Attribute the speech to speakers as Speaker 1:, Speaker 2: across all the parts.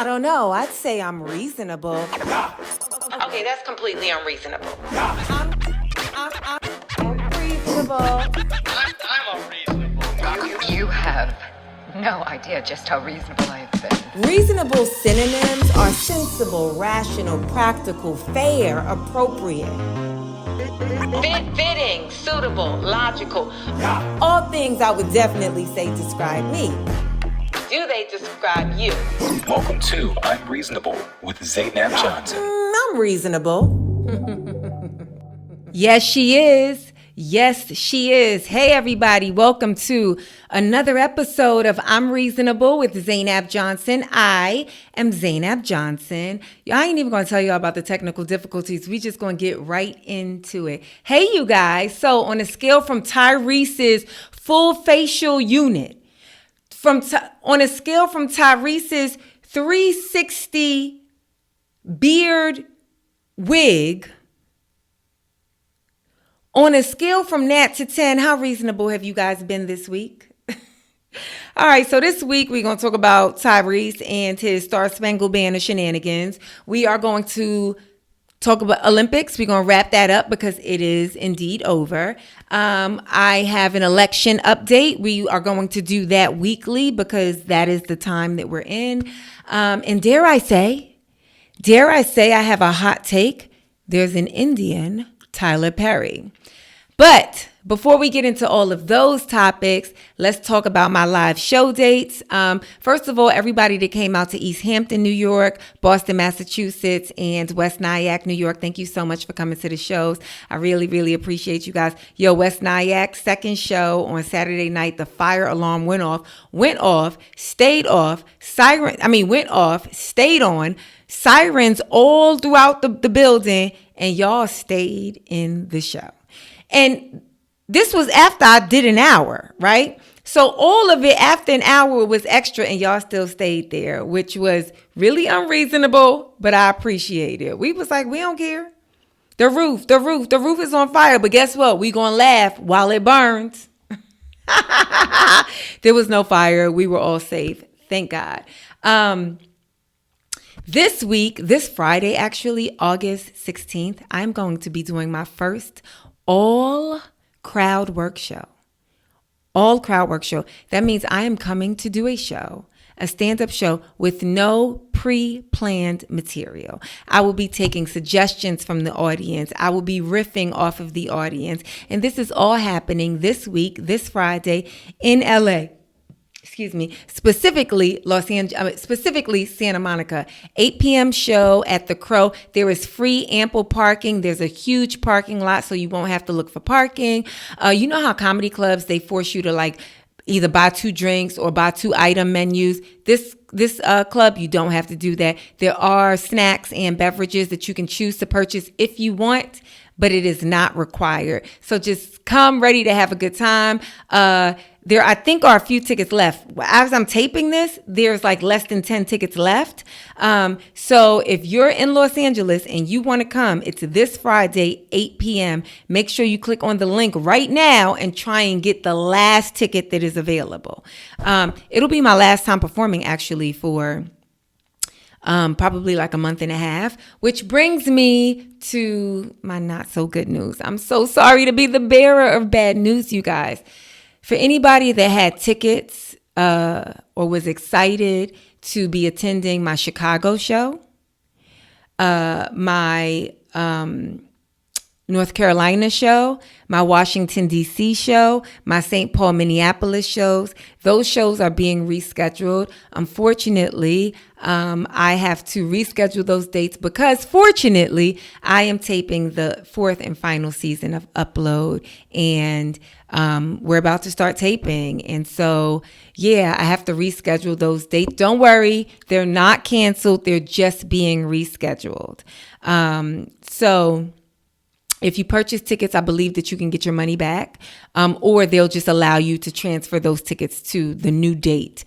Speaker 1: I don't know. I'd say I'm reasonable.
Speaker 2: Okay, that's completely unreasonable.
Speaker 1: I'm reasonable.
Speaker 3: I'm unreasonable.
Speaker 4: You have no idea just how reasonable I have been.
Speaker 1: Reasonable synonyms are sensible, rational, practical, fair, appropriate.
Speaker 2: Fitting, suitable, logical.
Speaker 1: All things I would definitely say describe me.
Speaker 2: Do they describe you?
Speaker 5: Welcome to I'm Reasonable with Zainab Johnson.
Speaker 1: I'm reasonable.
Speaker 6: Yes, she is. Yes, she is. Hey, everybody. Welcome to another episode of I'm Reasonable with Zainab Johnson. I am Zainab Johnson. I ain't even going to tell y'all about the technical difficulties. We just going to get right into it. Hey, you guys. So on a scale from Tyrese's full facial unit, on a scale from Tyrese's 360 beard wig, on a scale from that to 10, how reasonable have you guys been this week? All right, so this week we're going to talk about Tyrese and his Star Spangled Banner shenanigans. We are going to talk about Olympics. We're going to wrap that up because it is indeed over. I have an election update. We are going to do that weekly because that is the time that we're in. And dare I say I have a hot take. There's an Indian Tyler Perry. But before we get into all of those topics, let's talk about my live show dates. First of all, everybody that came out to East Hampton, New York, Boston, Massachusetts, and West Nyack, New York, thank you so much for coming to the shows. I really, really appreciate you guys. Yo, West Nyack, second show on Saturday night, the fire alarm went off, stayed on, sirens all throughout the building, and y'all stayed in the show. And this was after I did an hour, right? So all of it after an hour was extra and y'all still stayed there, which was really unreasonable, but I appreciate it. We was like, we don't care. The roof is on fire, but guess what? We gonna laugh while it burns. There was no fire. We were all safe. Thank God. This week, this Friday, actually, August 16th, I'm going to be doing my first all crowd work show. That means I am coming to do a stand-up show with no pre-planned material. I will be taking suggestions from the audience. I will be riffing off of the audience. And this is all happening this week, this Friday in LA. Specifically Santa Monica. 8 p.m. show at the Crow. There is free ample parking. There's a huge parking lot, so you won't have to look for parking. You know how comedy clubs, they force you to either buy 2 drinks or buy 2 item menus. This club, you don't have to do that. There are snacks and beverages that you can choose to purchase if you want, but it is not required. So just come ready to have a good time. There, I think, are a few tickets left. As I'm taping this, there's less than 10 tickets left. So if you're in Los Angeles and you want to come, it's this Friday, 8 p.m. Make sure you click on the link right now and try and get the last ticket that is available. It'll be my last time performing, actually, for probably a month and a half, which brings me to my not so good news. I'm so sorry to be the bearer of bad news, you guys. For anybody that had tickets or was excited to be attending my Chicago show, my North Carolina show, my Washington, D.C. show, my St. Paul, Minneapolis shows, those shows are being rescheduled. Unfortunately, I have to reschedule those dates because fortunately, I am taping the 4th and final season of Upload, and we're about to start taping. And so, yeah, I have to reschedule those dates. Don't worry, they're not canceled. They're just being rescheduled. So if you purchase tickets, I believe that you can get your money back, or they'll just allow you to transfer those tickets to the new date.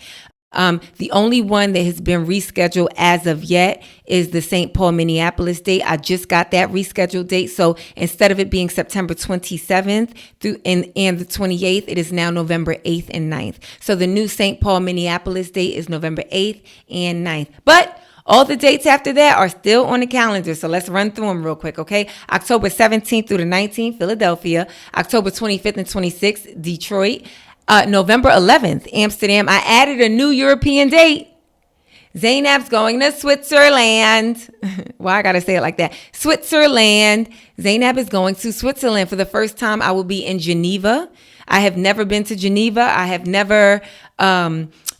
Speaker 6: The only one that has been rescheduled as of yet is the St. Paul, Minneapolis date. I just got that rescheduled date. So instead of it being September 27th through and the 28th, it is now November 8th and 9th. So the new St. Paul, Minneapolis date is November 8th and 9th. But all the dates after that are still on the calendar, so let's run through them real quick, okay? October 17th through the 19th, Philadelphia. October 25th and 26th, Detroit. November 11th, Amsterdam. I added a new European date. Zainab's going to Switzerland. Why I gotta say it like that? Switzerland. Zainab is going to Switzerland for the first time. I will be in Geneva. I have never been to Geneva. I have never...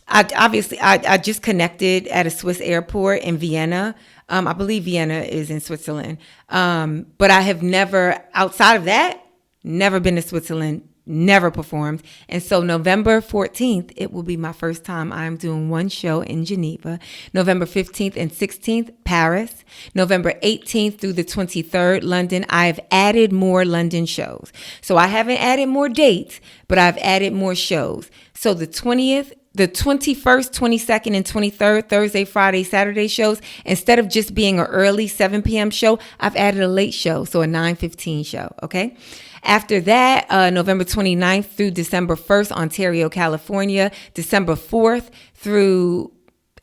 Speaker 6: I just connected at a Swiss airport in Vienna. I believe Vienna is in Switzerland. But I have never, outside of that, never been to Switzerland, never performed. And so November 14th, it will be my first time. I'm doing one show in Geneva. November 15th and 16th, Paris. November 18th through the 23rd, London. I've added more London shows. So I haven't added more dates, but I've added more shows. So the 20th, the 21st, 22nd, and 23rd, Thursday, Friday, Saturday shows, instead of just being an early 7 p.m. show, I've added a late show, so a 9:15 show, okay? After that, November 29th through December 1st, Ontario, California. December 4th through,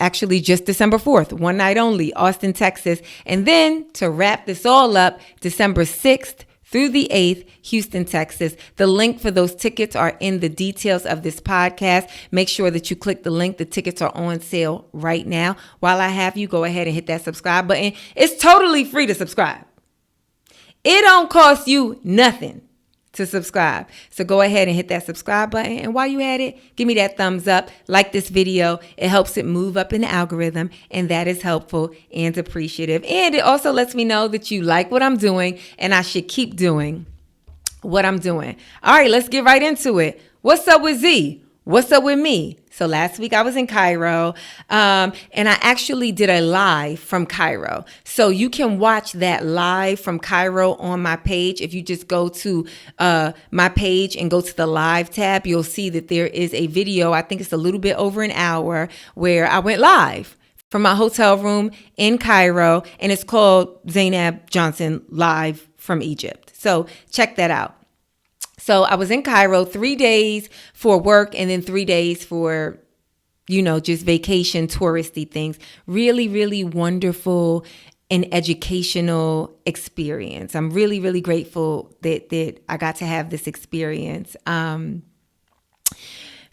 Speaker 6: actually just December 4th, one night only, Austin, Texas. And then to wrap this all up, December 6th through the 8th, Houston, Texas. The link for those tickets are in the details of this podcast. Make sure that you click the link. The tickets are on sale right now. While I have you, go ahead and hit that subscribe button. It's totally free to subscribe. It don't cost you nothing to subscribe. So go ahead and hit that subscribe button. And while you at it, give me that thumbs up. Like this video. It helps it move up in the algorithm. And that is helpful and appreciative. And it also lets me know that you like what I'm doing and I should keep doing what I'm doing. All right, let's get right into it. What's up with Z? What's up with me? So last week I was in Cairo, and I actually did a live from Cairo. So you can watch that live from Cairo on my page. If you just go to my page and go to the live tab, you'll see that there is a video. I think it's a little bit over an hour where I went live from my hotel room in Cairo, and it's called Zainab Johnson Live from Egypt. So check that out. So I was in Cairo 3 days for work and then 3 days for, just vacation, touristy things. Really, really wonderful and educational experience. I'm really, really grateful that I got to have this experience.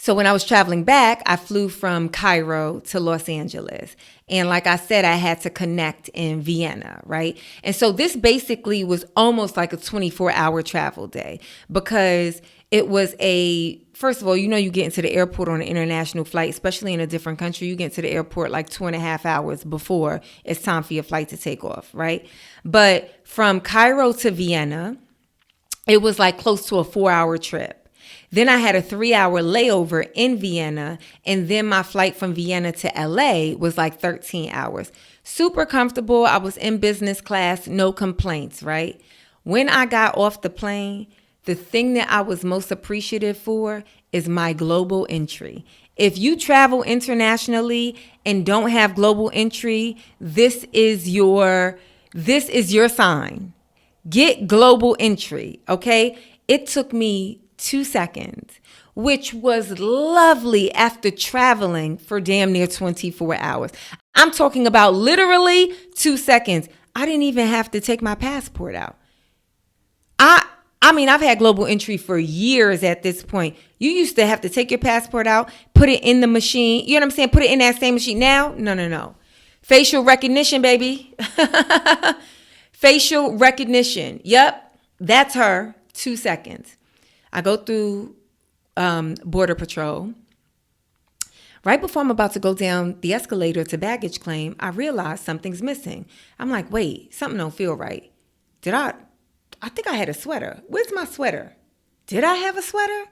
Speaker 6: So when I was traveling back, I flew from Cairo to Los Angeles. And like I said, I had to connect in Vienna, right? And so this basically was almost like a 24-hour travel day because it was first of all, you get into the airport on an international flight, especially in a different country. You get into the airport like 2.5 hours before it's time for your flight to take off, right? But from Cairo to Vienna, it was like close to a 4-hour trip. Then I had a 3-hour layover in Vienna, and then my flight from Vienna to LA was like 13 hours. Super comfortable. I was in business class, no complaints, right? When I got off the plane, the thing that I was most appreciative for is my global entry. If you travel internationally and don't have global entry, this is your sign. Get global entry, okay? It took me 2 seconds, which was lovely after traveling for damn near 24 hours. I'm talking about literally 2 seconds. I didn't even have to take my passport out. I mean, I've had global entry for years at this point. You used to have to take your passport out, put it in the machine. You know what I'm saying? Put it in that same machine. Now, no. Facial recognition, baby. Facial recognition. Yep, that's her. 2 seconds. I go through Border Patrol. Right before I'm about to go down the escalator to baggage claim, I realize something's missing. I'm like, wait, something don't feel right. I think I had a sweater. Where's my sweater? Did I have a sweater?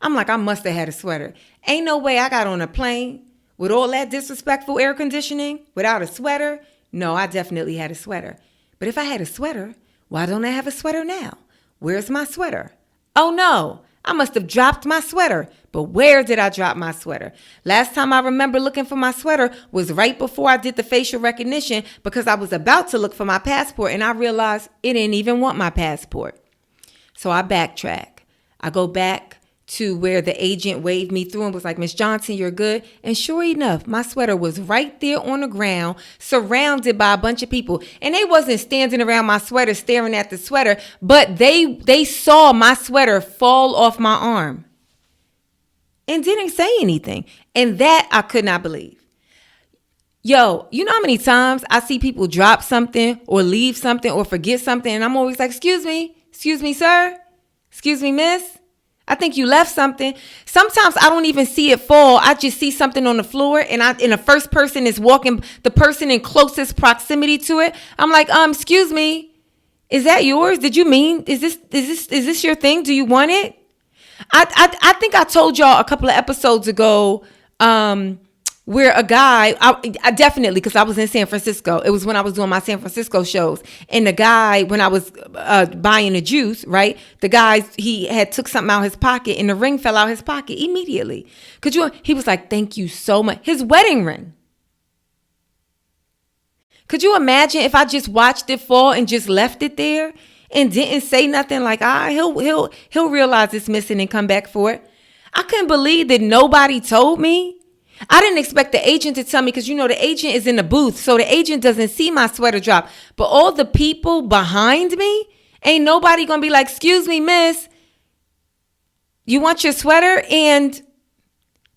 Speaker 6: I'm like, I must have had a sweater. Ain't no way I got on a plane with all that disrespectful air conditioning without a sweater. No, I definitely had a sweater. But if I had a sweater, why don't I have a sweater now? Where's my sweater? Oh no, I must have dropped my sweater. But where did I drop my sweater? Last time I remember looking for my sweater was right before I did the facial recognition because I was about to look for my passport and I realized it didn't even want my passport. So I backtrack. I go back to where the agent waved me through and was like, Miss Johnson, you're good. And sure enough, my sweater was right there on the ground, surrounded by a bunch of people. And they wasn't standing around my sweater, staring at the sweater, but they saw my sweater fall off my arm and didn't say anything. And that I could not believe. Yo, you know how many times I see people drop something or leave something or forget something, and I'm always like, excuse me, sir, excuse me, miss. I think you left something. Sometimes I don't even see it fall. I just see something on the floor and the first person is walking, the person in closest proximity to it. I'm like, excuse me, is that yours? Did you mean, is this your thing? Do you want it? I think I told y'all a couple of episodes ago, where a guy, I definitely, because I was in San Francisco. It was when I was doing my San Francisco shows. And the guy, when I was buying the juice, right? The guy, he had took something out of his pocket and the ring fell out of his pocket immediately. He was like, thank you so much. His wedding ring. Could you imagine if I just watched it fall and just left it there and didn't say nothing like, he'll realize it's missing and come back for it. I couldn't believe that nobody told me. I didn't expect the agent to tell me because, the agent is in the booth. So the agent doesn't see my sweater drop. But all the people behind me, ain't nobody going to be like, excuse me, miss, you want your sweater? And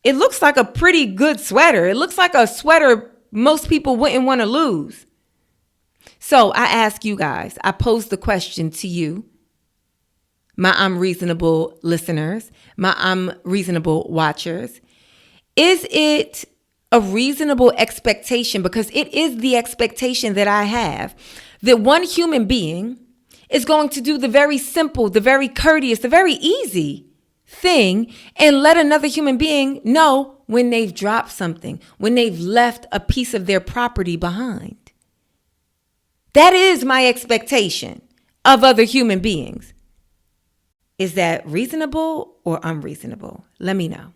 Speaker 6: it looks like a pretty good sweater. It looks like a sweater most people wouldn't want to lose. So I ask you guys, I pose the question to you, my I'm reasonable listeners, my I'm reasonable watchers. Is it a reasonable expectation, because it is the expectation that I have, that one human being is going to do the very simple, the very courteous, the very easy thing and let another human being know when they've dropped something, when they've left a piece of their property behind? That is my expectation of other human beings. Is that reasonable or unreasonable? Let me know.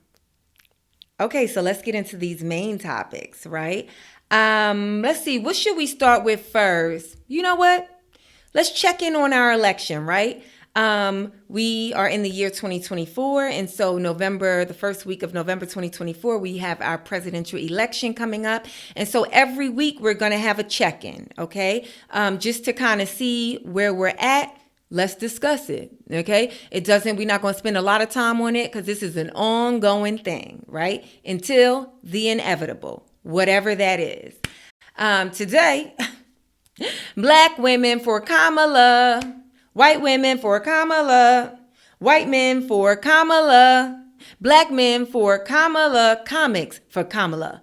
Speaker 6: Okay, so let's get into these main topics, right? Let's see, what should we start with first? You know what? Let's check in on our election, right? We are in the year 2024, and so the first week of November 2024, we have our presidential election coming up. And so every week we're going to have a check-in, okay? Just to kind of see where we're at. Let's discuss it, okay? We're not going to spend a lot of time on it because this is an ongoing thing, right? Until the inevitable, whatever that is. Today, Black women for Kamala, white women for Kamala, white men for Kamala, Black men for Kamala, comics for Kamala,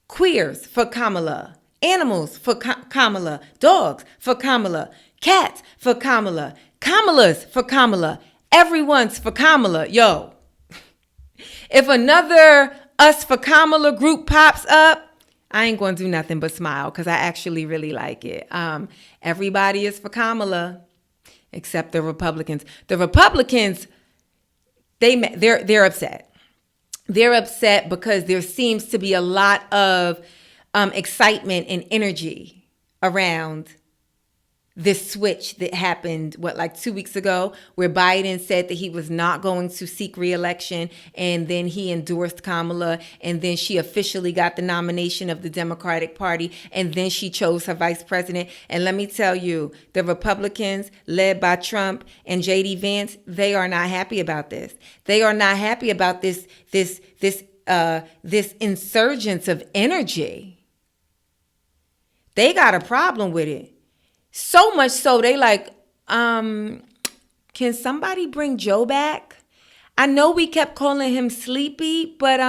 Speaker 6: queers for Kamala, animals for Kamala, dogs for Kamala, cats for Kamala, Kamalas for Kamala, everyone's for Kamala. Yo, if another Us for Kamala group pops up, I ain't going to do nothing but smile because I actually really like it. Everybody is for Kamala except the Republicans. The Republicans, they're upset. They're upset because there seems to be a lot of excitement and energy around this switch that happened, 2 weeks ago, where Biden said that he was not going to seek re-election, and then he endorsed Kamala, and then she officially got the nomination of the Democratic Party, and then she chose her vice president. And let me tell you, the Republicans, led by Trump and J.D. Vance, they are not happy about this. They are not happy about this insurgence of energy. They got a problem with it. So much so they like, can somebody bring Joe back? I know we kept calling him Sleepy, but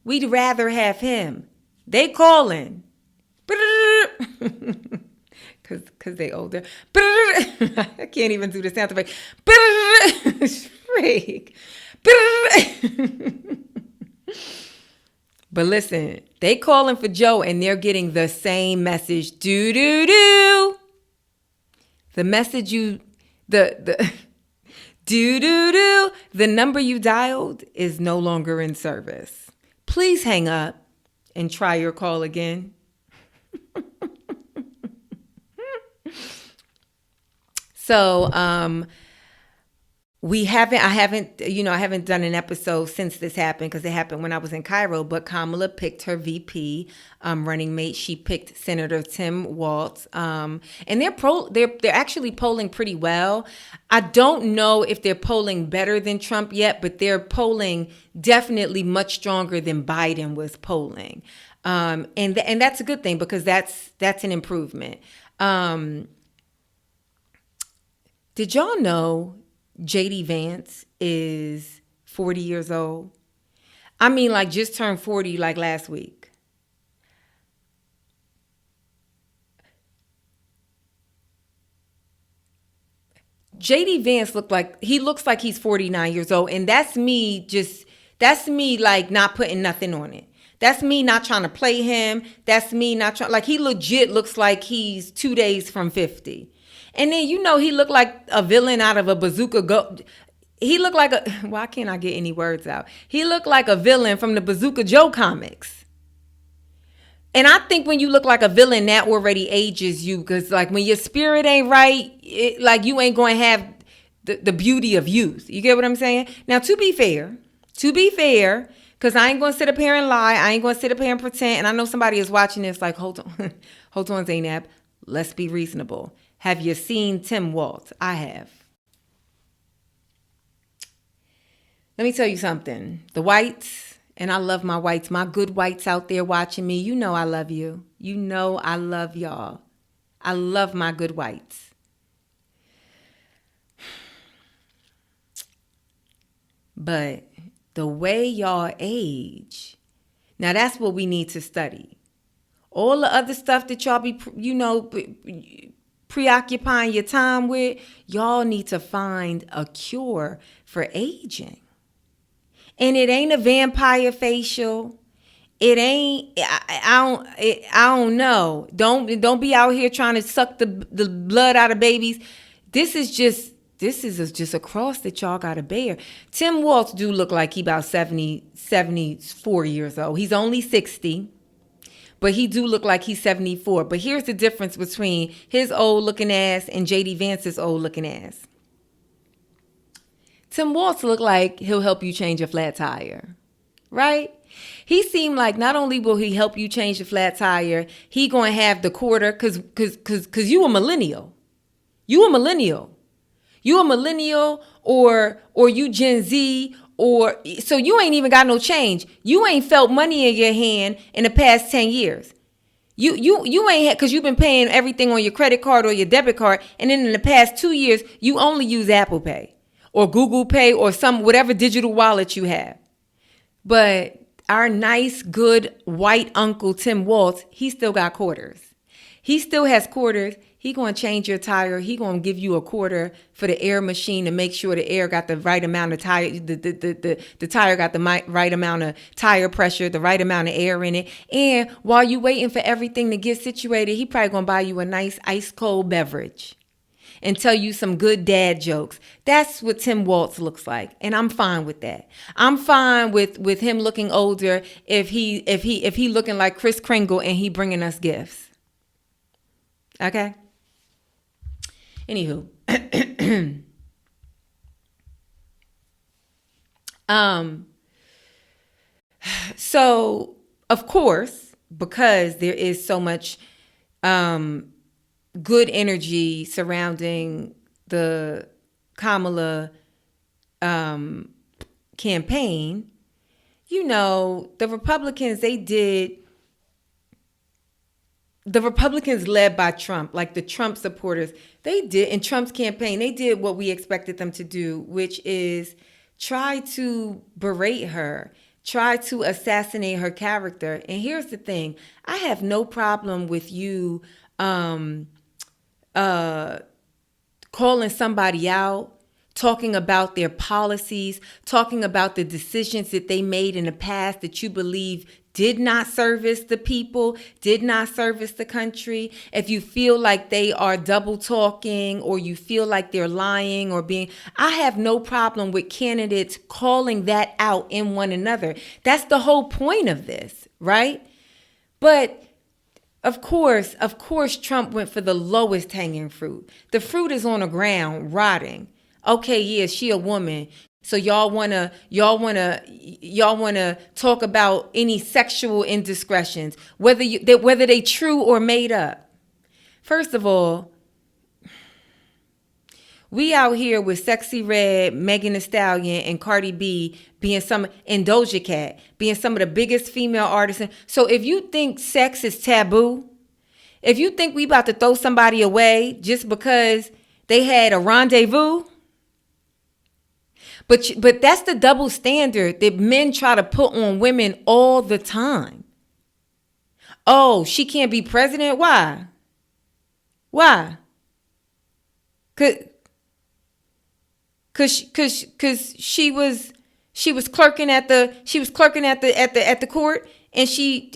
Speaker 6: we'd rather have him. They calling. Cause they older. I can't even do the sound effect. Freak. But listen, they calling for Joe and they're getting the same message. Do. The message the Do. The number you dialed is no longer in service. Please hang up and try your call again. So, I haven't done an episode since this happened because it happened when I was in Cairo, but Kamala picked her VP running mate. She picked Senator Tim Walz. And they're actually polling pretty well. I don't know if they're polling better than Trump yet, but they're polling definitely much stronger than Biden was polling. And that's a good thing because that's an improvement. Did y'all know J.D. Vance is 40 years old? I mean, like, just turned 40 like last week. J.D. Vance looks like he's 49 years old. And that's me like not putting nothing on it. That's me not trying to play him. That's me not trying, like, he legit looks like he's 2 days from 50. And then, he looked like a villain out of a Bazooka He looked like why can't I get any words out? He looked like a villain from the Bazooka Joe comics. And I think when you look like a villain, that already ages you. Because, like, when your spirit ain't right, you ain't going to have the beauty of youth. You get what I'm saying? Now, to be fair, because I ain't going to sit up here and lie. I ain't going to sit up here and pretend. And I know somebody is watching this like, hold on, Zainab. Let's be reasonable. Have you seen Tim Walz? I have. Let me tell you something. The whites, and I love my whites, my good whites out there watching me, I love you. I love y'all. I love my good whites. But the way y'all age, now that's what we need to study. All the other stuff that y'all be, preoccupying your time with, y'all need to find a cure for aging. And it ain't a vampire facial. It ain't, I don't know. Don't be out here trying to suck the blood out of babies. This is just a cross that y'all got to bear. Tim Walz do look like he about 74 years old. He's only 60. But he do look like he's 74. But here's the difference between his old looking ass and J.D. Vance's old looking ass. Tim Walz look like he'll help you change a flat tire, right? He seemed like not only will he help you change a flat tire, he going to have the quarter because you a millennial. You a millennial or you Gen Z. Or so you ain't even got no change. You ain't felt money in your hand in the past 10 years. You ain't had, because you've been paying everything on your credit card or your debit card. And then in the past 2 years, you only use Apple Pay or Google Pay or whatever digital wallet you have. But our nice, good white uncle Tim Walz, he still got quarters. He still has quarters. He going to change your tire. He going to give you a quarter for the air machine to make sure the air got the right amount of tire. The tire got the right amount of tire pressure, the right amount of air in it. And while you waiting for everything to get situated, he probably going to buy you a nice ice cold beverage and tell you some good dad jokes. That's what Tim Walz looks like. And I'm fine with that. I'm fine with him looking older if he looking like Kris Kringle and he bringing us gifts. Okay? Anywho, so of course, because there is so much good energy surrounding the Kamala campaign, the Republicans led by Trump, like the Trump supporters, they did, in Trump's campaign, they did what we expected them to do, which is try to berate her, try to assassinate her character. And here's the thing. I have no problem with you calling somebody out, talking about their policies, talking about the decisions that they made in the past that you believe did not service the people, did not service the country, if you feel like they are double talking or you feel like they're lying or I have no problem with candidates calling that out in one another. That's the whole point of this, right? But of course, Trump went for the lowest hanging fruit. The fruit is on the ground, rotting. Okay, yeah, she a woman. So y'all wanna talk about any sexual indiscretions, whether they true or made up. First of all, we out here with Sexy Red, Megan Thee Stallion, and Cardi B and Doja Cat being some of the biggest female artists. So if you think sex is taboo, if you think we about to throw somebody away just because they had a rendezvous, but that's the double standard that men try to put on women all the time. Oh, she can't be president? Why? Cause she was clerking at the court and she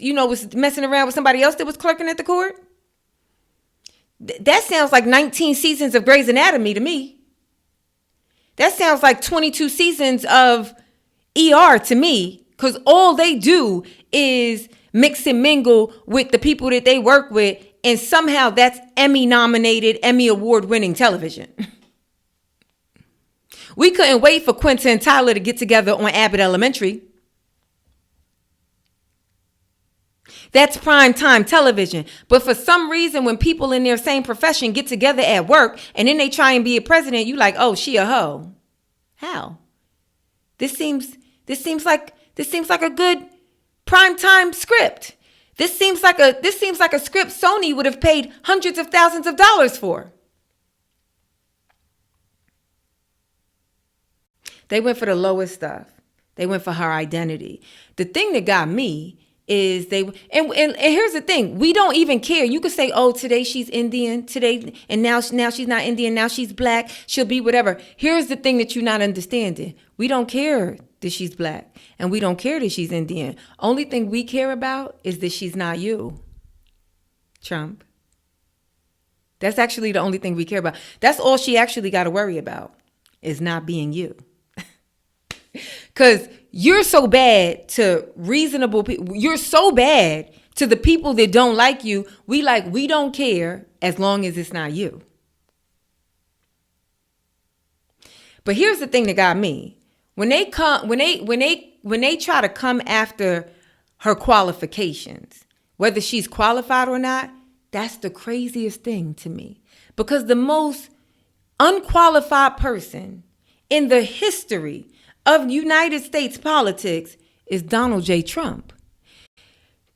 Speaker 6: was messing around with somebody else that was clerking at the court. That sounds like 19 seasons of Grey's Anatomy to me. That sounds like 22 seasons of ER to me, because all they do is mix and mingle with the people that they work with, and somehow that's Emmy-nominated, Emmy Award-winning television. We couldn't wait for Quinta and Tyler to get together on Abbott Elementary. That's prime time television. But for some reason, when people in their same profession get together at work and then they try and be a president, you like, oh, she a hoe. How? This seems like a good prime time script. This seems like a script Sony would have paid hundreds of thousands of dollars for. They went for the lowest stuff. They went for her identity. The thing that got me is and here's the thing, we don't even care. You could say, oh, today she's Indian, today, and now she's not Indian, now she's black, she'll be whatever. Here's the thing that you're not understanding. We don't care that she's black, and we don't care that she's Indian. Only thing we care about is that she's not you, Trump. That's actually the only thing we care about. That's all she actually got to worry about, is not being you. Because you're so bad to reasonable people. You're so bad to the people that don't like you. We don't care as long as it's not you. But here's the thing that got me. When they try to come after her qualifications, whether she's qualified or not, that's the craziest thing to me. Because the most unqualified person in the history of United States politics is Donald J. Trump.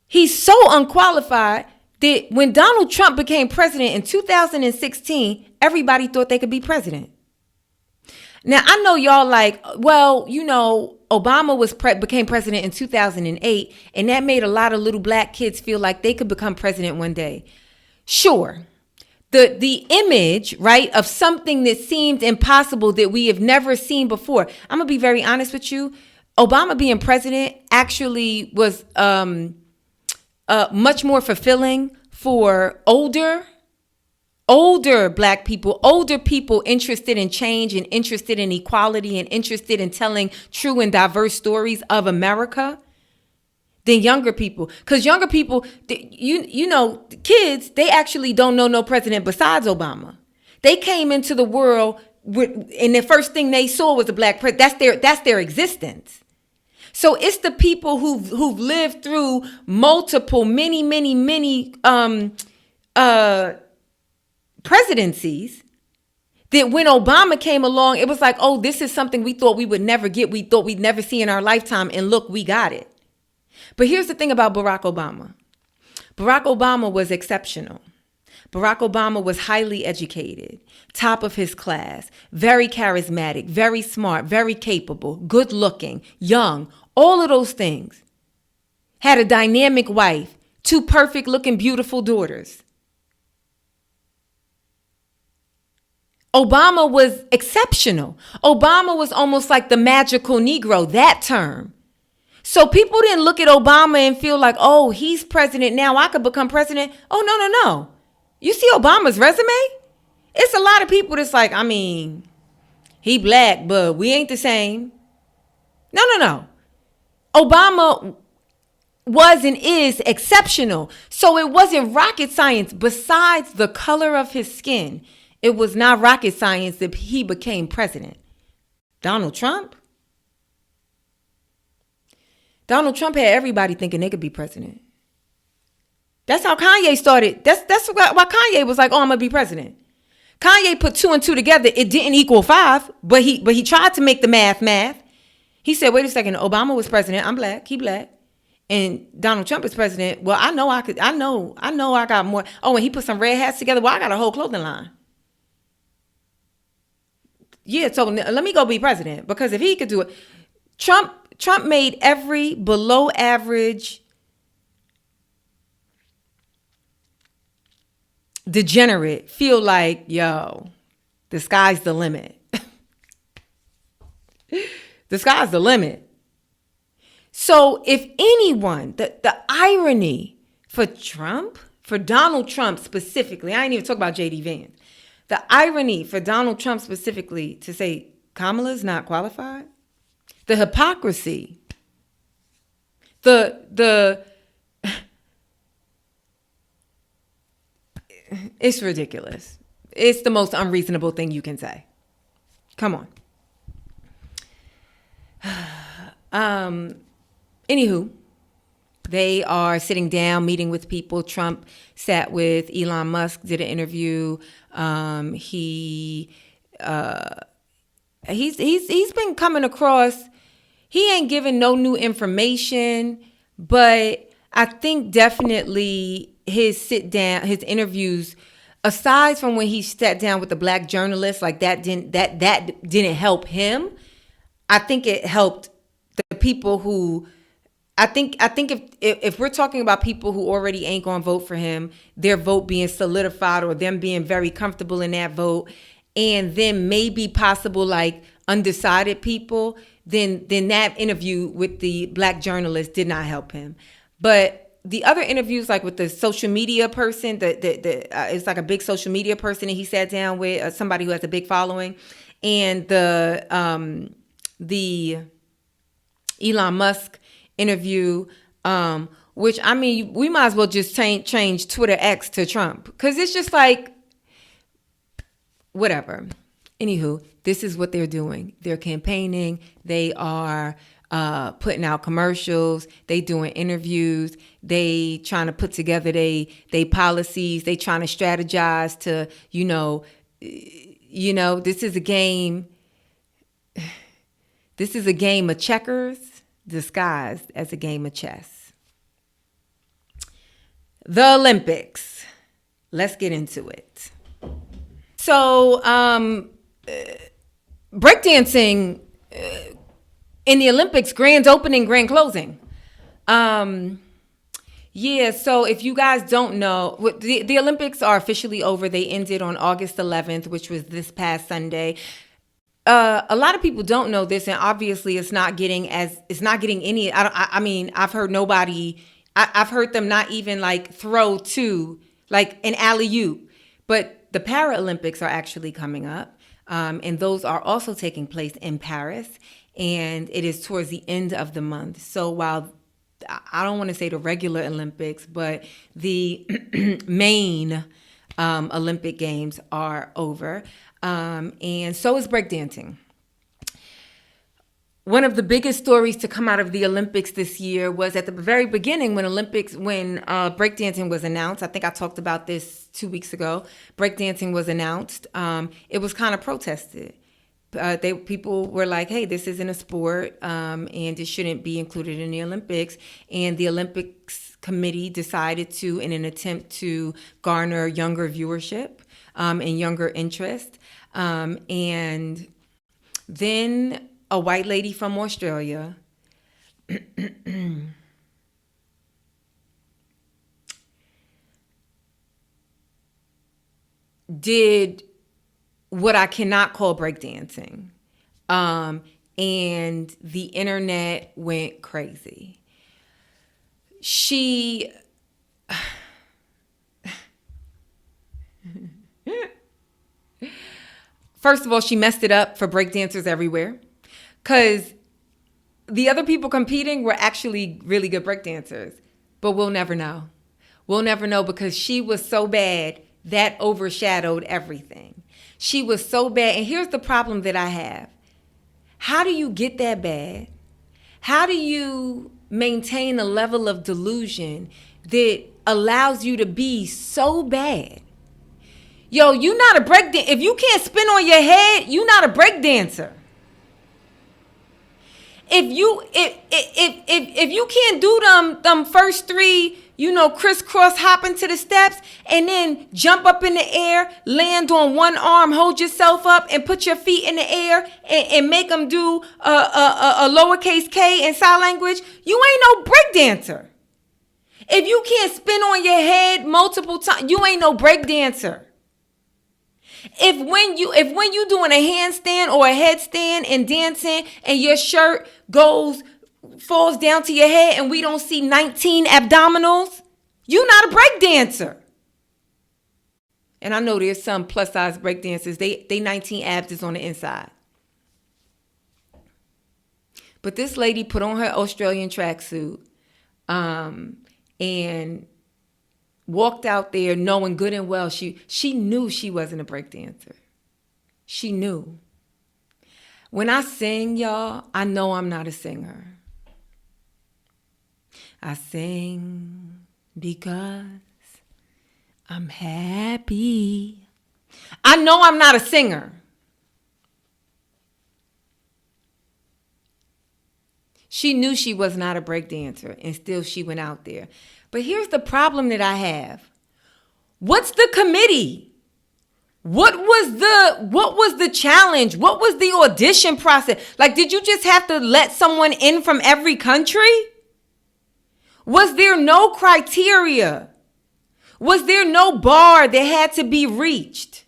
Speaker 6: He's so unqualified that when Donald Trump became president in 2016, everybody thought they could be president. Now, I know y'all like, well, Obama became president in 2008, and that made a lot of little black kids feel like they could become president one day. Sure. The image, right, of something that seemed impossible that we have never seen before. I'm going to be very honest with you. Obama being president actually was much more fulfilling for older black people, older people interested in change and interested in equality and interested in telling true and diverse stories of America than younger people. Because younger people, kids, they actually don't know no president besides Obama. They came into the world and the first thing they saw was a black president. That's their existence. So it's the people who've lived through multiple, many presidencies that when Obama came along, it was like, oh, this is something we thought we would never get. We thought we'd never see in our lifetime. And look, we got it. But here's the thing about Barack Obama. Barack Obama was exceptional. Barack Obama was highly educated, top of his class, very charismatic, very smart, very capable, good looking, young, all of those things. Had a dynamic wife, 2 perfect looking, beautiful daughters. Obama was exceptional. Obama was almost like the magical Negro, that term. So people didn't look at Obama and feel like, oh, he's president now, I could become president. Oh, no. You see Obama's resume? It's a lot of people that's like, I mean, he black, but we ain't the same. No. Obama was and is exceptional. So it wasn't rocket science. Besides the color of his skin, it was not rocket science that he became president. Donald Trump had everybody thinking they could be president. That's how Kanye started. That's why Kanye was like, oh, I'm going to be president. Kanye put 2 and 2 together. It didn't equal 5, but he tried to make the math. He said, wait a second, Obama was president. I'm black. He black. And Donald Trump is president. Well, I know I got more. Oh, and he put some red hats together. Well, I got a whole clothing line. Yeah, so let me go be president, because if he could do it, Trump made every below average degenerate feel like, yo, the sky's the limit. The sky's the limit. So if anyone, the irony for Donald Trump specifically, I ain't even talk about J.D. Vance. The irony for Donald Trump specifically to say Kamala's not qualified, the hypocrisy, it's ridiculous. It's the most unreasonable thing you can say. Come on. Anywho, they are sitting down, meeting with people. Trump sat with Elon Musk, did an interview. He's been coming across. He ain't giving no new information, but I think definitely his sit down, his interviews, aside from when he sat down with the black journalist, like that didn't help him. I think it helped the people who. I think if we're talking about people who already ain't gonna vote for him, their vote being solidified or them being very comfortable in that vote, and then maybe possible like undecided people, then that interview with the black journalist did not help him. But the other interviews, like with the social media person, it's like a big social media person that he sat down with, somebody who has a big following, and the Elon Musk interview, which, I mean, we might as well just change Twitter X to Trump, because it's just like, whatever. Anywho, this is what they're doing. They're campaigning. They are putting out commercials. They doing interviews. They trying to put together they policies. They trying to strategize to, this is a game. This is a game of checkers disguised as a game of chess. The Olympics. Let's get into it. So, breakdancing in the Olympics, grand opening, grand closing. Yeah, so if you guys don't know, the Olympics are officially over. They ended on August 11th, which was this past Sunday. A lot of people don't know this, and obviously it's not getting any. I mean, I've heard them not even like throw to like an alley-oop, but the Paralympics are actually coming up, and those are also taking place in Paris, and it is towards the end of the month. So while I don't want to say the regular Olympics, but the main Olympic Games are over. And so is breakdancing. One of the biggest stories to come out of the Olympics this year was at the very beginning when breakdancing was announced. I think I talked about this 2 weeks ago. Breakdancing was announced. It was kind of protested. People were like, hey, this isn't a sport, and it shouldn't be included in the Olympics. And the Olympics committee decided to, in an attempt to garner younger viewership and younger interest. And then a white lady from Australia did what I cannot call breakdancing. And and the internet went crazy. She First of all, she messed it up for breakdancers everywhere, because the other people competing were actually really good breakdancers. But we'll never know. We'll never know, because she was so bad that overshadowed everything. She was so bad. And here's the problem that I have. How do you get that bad? How do you maintain a level of delusion that allows you to be so bad? Yo, you not a breakdancer. If you can't spin on your head, you not a breakdancer. If you can't do them first three, crisscross hopping to the steps and then jump up in the air, land on one arm, hold yourself up and put your feet in the air and make them do a lowercase k in sign language, you ain't no breakdancer. If you can't spin on your head multiple times, you ain't no breakdancer. If when you doing a handstand or a headstand and dancing and your shirt falls down to your head and we don't see 19 abdominals, you not a break dancer. And I know there's some plus size break dancers, they 19 abs is on the inside. But this lady put on her Australian tracksuit and walked out there knowing good and well she knew she wasn't a break dancer. She knew. When I sing, y'all, I know I'm not a singer. I sing because I'm happy. I know I'm not a singer. She knew she was not a break dancer, and still she went out there. But here's the problem that I have. What's the committee? What was the challenge? What was the audition process? Like, did you just have to let someone in from every country? Was there no criteria? Was there no bar that had to be reached?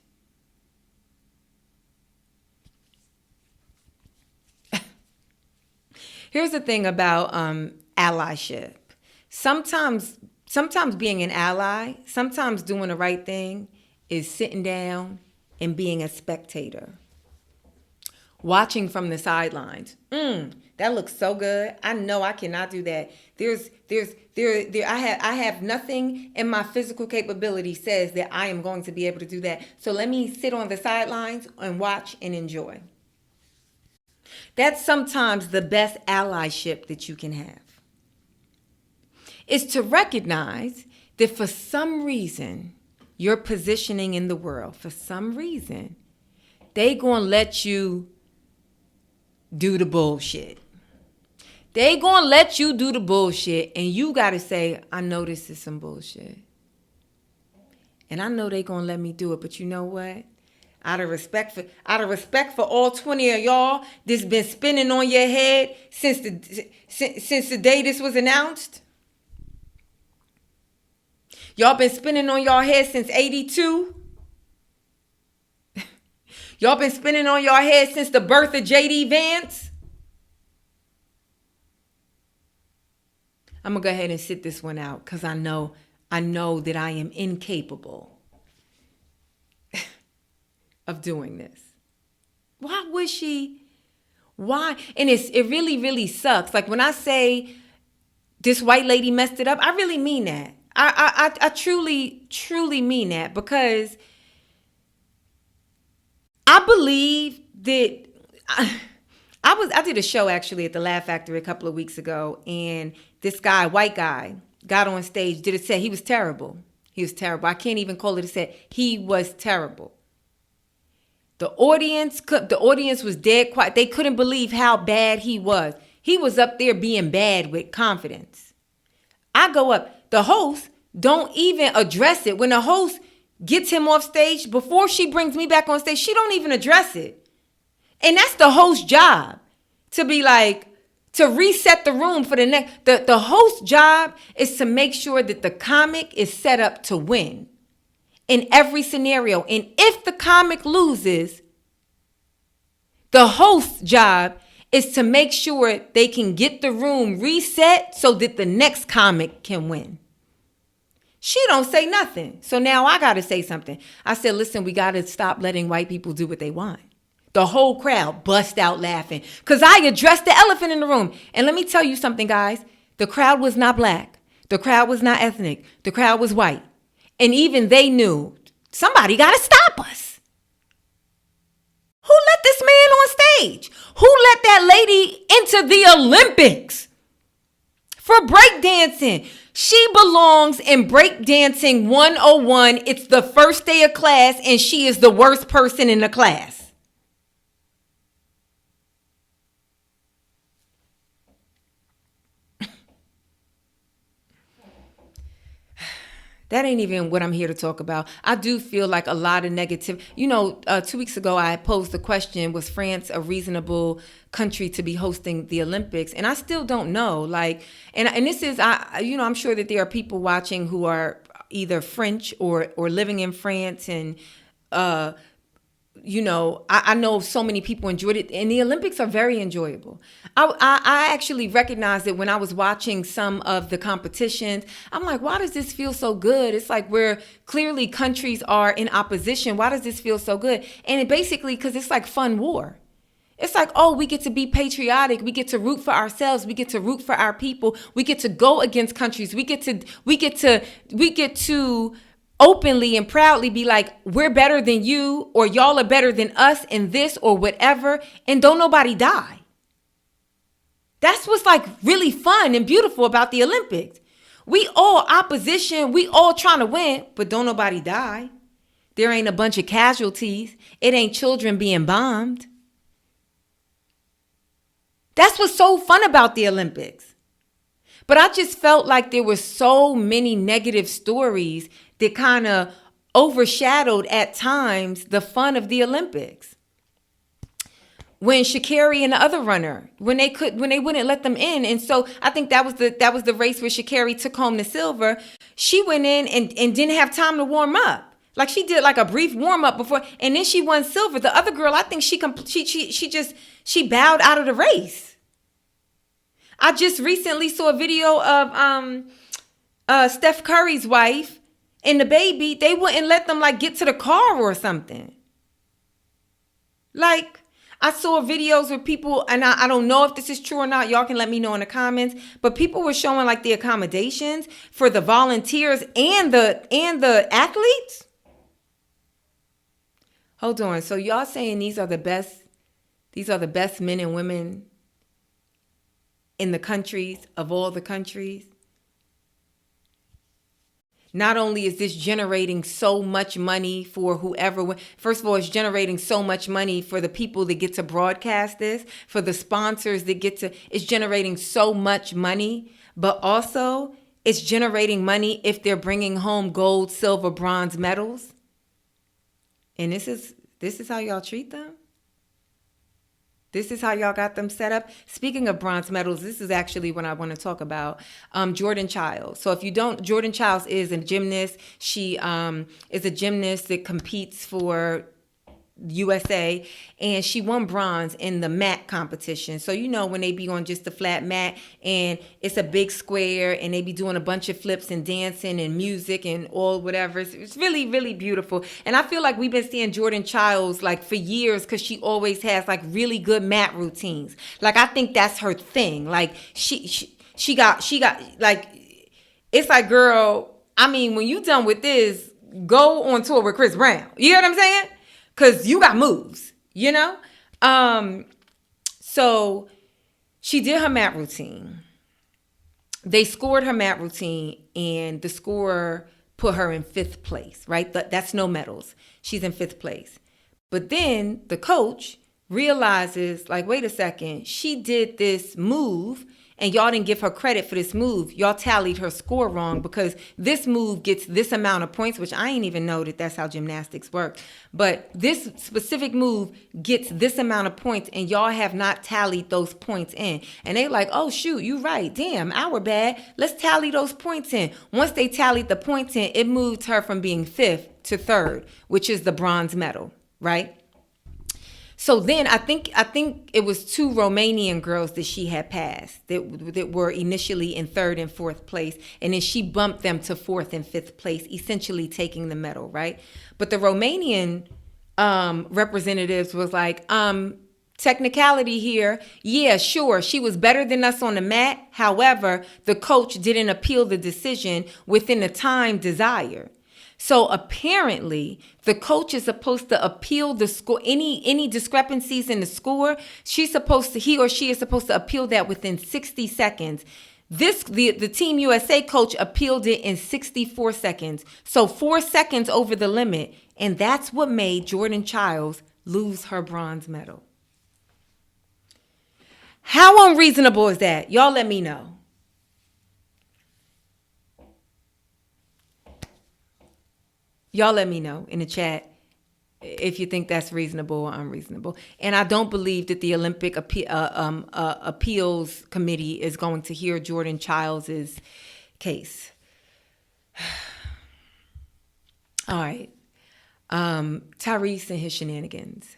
Speaker 6: Here's the thing about allyship. Sometimes being an ally, sometimes doing the right thing is sitting down and being a spectator. Watching from the sidelines. That looks so good. I know I cannot do that. I have nothing in my physical capability says that I am going to be able to do that. So let me sit on the sidelines and watch and enjoy. That's sometimes the best allyship that you can have. Is to recognize that for some reason, your positioning in the world, for some reason, they gonna let you do the bullshit. They gonna let you do the bullshit, and you gotta say, I know this is some bullshit. And I know they gonna let me do it, but you know what? Out of respect for all 20 of y'all that's been spinning on your head since the day this was announced. Y'all been spinning on y'all head since 82. Y'all been spinning on y'all head since the birth of J.D. Vance. I'm going to go ahead and sit this one out because I know that I am incapable of doing this. Why would she? Why? And it really, really sucks. Like when I say this white lady messed it up, I really mean that. I truly, truly mean that, because I believe that I did a show actually at the Laugh Factory a couple of weeks ago, and this guy, white guy, got on stage, did a set. He was terrible. He was terrible. I can't even call it a set. He was terrible. The audience was dead quiet. They couldn't believe how bad he was. He was up there being bad with confidence. I go up. The host don't even address it. When the host gets him off stage, before she brings me back on stage, she don't even address it. And that's the host's job, to be like, to reset the room for the next. The host's job is to make sure that the comic is set up to win in every scenario. And if the comic loses, the host's job is to make sure they can get the room reset so that the next comic can win. She don't say nothing. So now I got to say something. I said, listen, we got to stop letting white people do what they want. The whole crowd bust out laughing because I addressed the elephant in the room. And let me tell you something, guys. The crowd was not black. The crowd was not ethnic. The crowd was white. And even they knew somebody got to stop us. Who let this man on stage? Who let that lady into the Olympics for breakdancing? She belongs in breakdancing 101. It's the first day of class, and she is the worst person in the class. That ain't even what I'm here to talk about. I do feel like a lot of negative. 2 weeks ago, I posed the question, was France a reasonable country to be hosting the Olympics? And I still don't know. And this is, I'm sure that there are people watching who are either French or living in France. And, I know so many people enjoyed it. And the Olympics are very enjoyable. I actually recognized it when I was watching some of the competitions. I'm like, why does this feel so good? It's like where clearly countries are in opposition. Why does this feel so good? And it basically, because it's like fun war. It's like, oh, we get to be patriotic. We get to root for ourselves. We get to root for our people. We get to go against countries. We get to openly and proudly be like, we're better than you, or y'all are better than us in this or whatever. And don't nobody die. That's what's like really fun and beautiful about the Olympics. We all opposition, we all trying to win, but don't nobody die. There ain't a bunch of casualties. It ain't children being bombed. That's what's so fun about the Olympics. But I just felt like there were so many negative stories that kind of overshadowed at times the fun of the Olympics. When Sha'Carri and the other runner, when they wouldn't let them in. And so I think that was the race where Sha'Carri took home the silver. She went in and didn't have time to warm up. Like she did like a brief warm up before, and then she won silver. The other girl, I think she bowed out of the race. I just recently saw a video of Steph Curry's wife and the baby. They wouldn't let them like get to the car or something. Like, I saw videos where people, and I don't know if this is true or not. Y'all can let me know in the comments. But people were showing like the accommodations for the volunteers and the athletes. Hold on. So y'all saying these are the best men and women in the countries of all the countries? Not only is this generating so much money for whoever, first of all, it's generating so much money for the people that get to broadcast this, for the sponsors that it's generating so much money, but also it's generating money if they're bringing home gold, silver, bronze medals. And this is how y'all treat them? This is how y'all got them set up. Speaking of bronze medals, this is actually what I want to talk about. Jordan Chiles. So if you don't, Jordan Chiles is a gymnast. She is a gymnast that competes for USA, and she won bronze in the mat competition. So when they be on just the flat mat and it's a big square and they be doing a bunch of flips and dancing and music and all whatever. It's really, really beautiful. And I feel like we've been seeing Jordan Chiles like for years because she always has like really good mat routines. Like I think that's her thing. Like she got like, it's like, girl, I mean, when you done with this, go on tour with Chris Brown. You know what I'm saying? Because you got moves, So she did her mat routine. They scored her mat routine, and the scorer put her in 5th place, right? That's no medals. She's in 5th place. But then the coach realizes, like, wait a second, she did this move, and y'all didn't give her credit for this move. Y'all tallied her score wrong because this move gets this amount of points, which I ain't even know that that's how gymnastics work. But this specific move gets this amount of points, and y'all have not tallied those points in. And they like, oh, shoot, you right. Damn, our bad. Let's tally those points in. Once they tallied the points in, it moved her from being 5th to 3rd, which is the bronze medal, right? So then I think it was 2 Romanian girls that she had passed that were initially in 3rd and 4th place, and then she bumped them to 4th and 5th place, essentially taking the medal, right? But the Romanian representatives was like, technicality here, yeah, sure, she was better than us on the mat. However, the coach didn't appeal the decision within the time desired. So apparently, the coach is supposed to appeal the score. Any discrepancies in the score, he or she is supposed to appeal that within 60 seconds. The Team USA coach appealed it in 64 seconds. So 4 seconds over the limit. And that's what made Jordan Chiles lose her bronze medal. How unreasonable is that? Y'all let me know. Y'all let me know in the chat if you think that's reasonable or unreasonable. And I don't believe that the Olympic Appeals Committee is going to hear Jordan Chiles' case. All right. Tyrese and his shenanigans.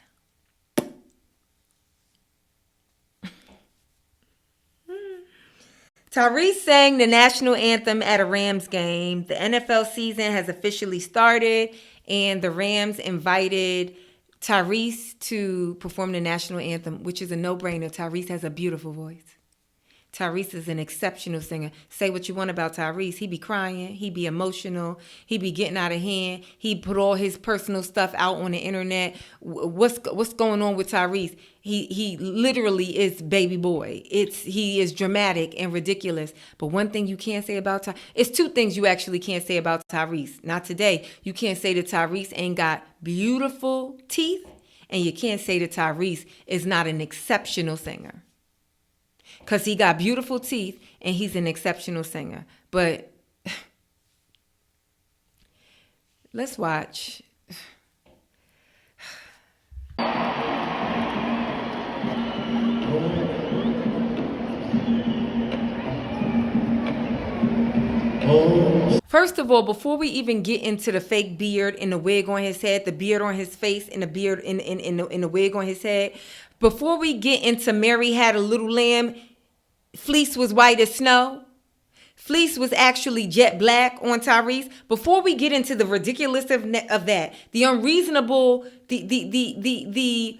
Speaker 6: Tyrese sang the national anthem at a Rams game. The NFL season has officially started, and the Rams invited Tyrese to perform the national anthem, which is a no-brainer. Tyrese has a beautiful voice. Tyrese is an exceptional singer. Say what you want about Tyrese. He be crying. He be emotional. He be getting out of hand. He put all his personal stuff out on the internet. What's going on with Tyrese? He literally is baby boy. He is dramatic and ridiculous. But one thing you can't say about Tyrese, it's 2 things you actually can't say about Tyrese. Not today. You can't say that Tyrese ain't got beautiful teeth, and you can't say that Tyrese is not an exceptional singer. Because he got beautiful teeth and he's an exceptional singer. But let's watch. First of all, before we even get into the fake beard and the wig on his head, the beard on his face and the beard in the wig on his head, before we get into Mary Had a Little Lamb, fleece was white as snow. Fleece was actually jet black on Tyrese. Before we get into the ridiculous of that, the unreasonable, the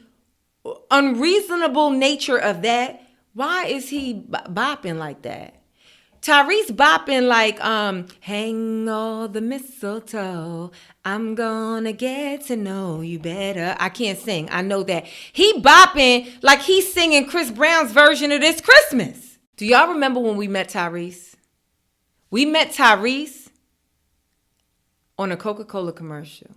Speaker 6: unreasonable nature of that, why is he bopping like that? Tyrese bopping like, hang all the mistletoe. I'm gonna get to know you better. I can't sing. I know that. He bopping like he's singing Chris Brown's version of This Christmas. Do y'all remember when we met Tyrese? We met Tyrese on a Coca-Cola commercial.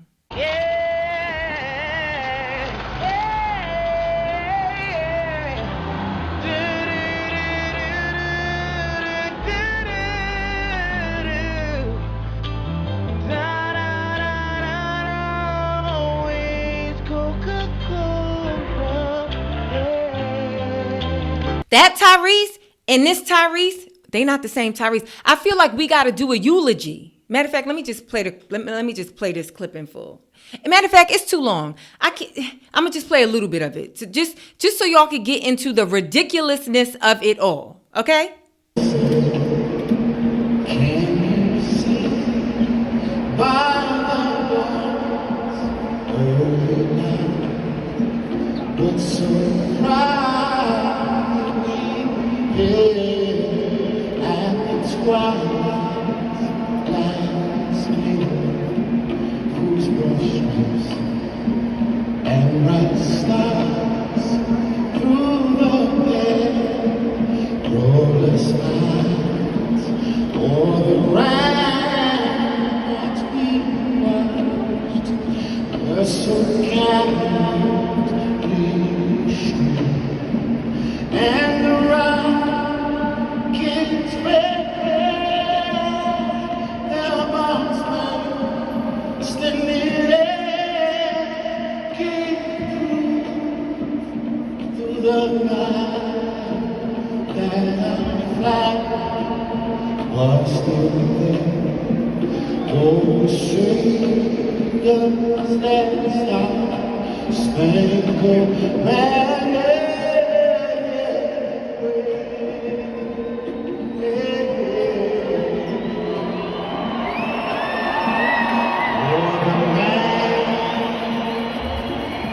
Speaker 6: That Tyrese and this Tyrese, they not the same Tyrese. I feel like we got to do a eulogy. Matter of fact, let me just play this clip in full. And matter of fact, it's too long. I'm gonna just play a little bit of it, just so y'all can get into the ridiculousness of it all. Okay?
Speaker 7: Can you see by the walls what's so at the twilight's last gleam, whose brushes and bright stars through the pale, glorious eyes, o'er the ramparts we watched, were so gallantly strewn, and the rockets red, their marksmen standing there, came through the night that our flag was still there. Oh, strangers that start Spangled banner.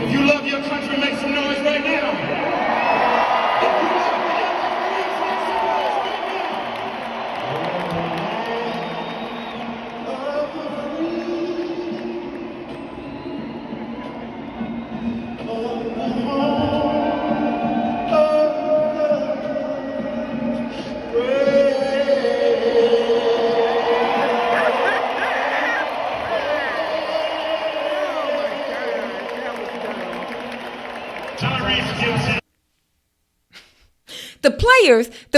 Speaker 3: If you love your country, make some noise right now. Tyrese Gibson.
Speaker 6: The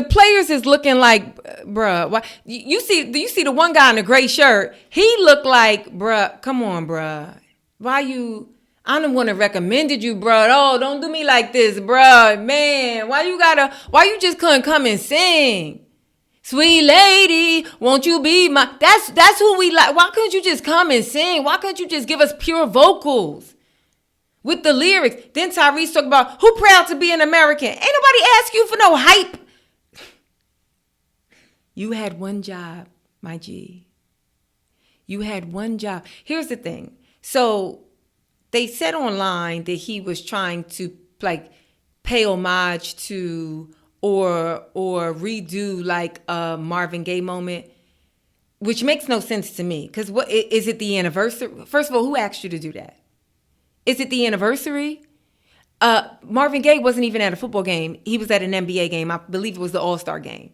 Speaker 6: players is looking like, bruh. Why, you see the one guy in the gray shirt? He looked like, bruh. Come on, bruh. Why you? I'm the one that recommended you, bruh. Oh, don't do me like this, bruh. Man, why you just couldn't come and sing? Sweet lady, won't you be my? That's who we like. Why couldn't you just come and sing? Why couldn't you just give us pure vocals? With the lyrics. Then Tyrese talk about who proud to be an American. Ain't nobody ask you for no hype. You had one job, my G. You had one job. Here's the thing. So they said online that he was trying to like pay homage to or redo like a Marvin Gaye moment, which makes no sense to me. Because what is it, the anniversary? First of all, who asked you to do that? Is it the anniversary? Marvin Gaye wasn't even at a football game. He was at an NBA game. I believe it was the All-Star game.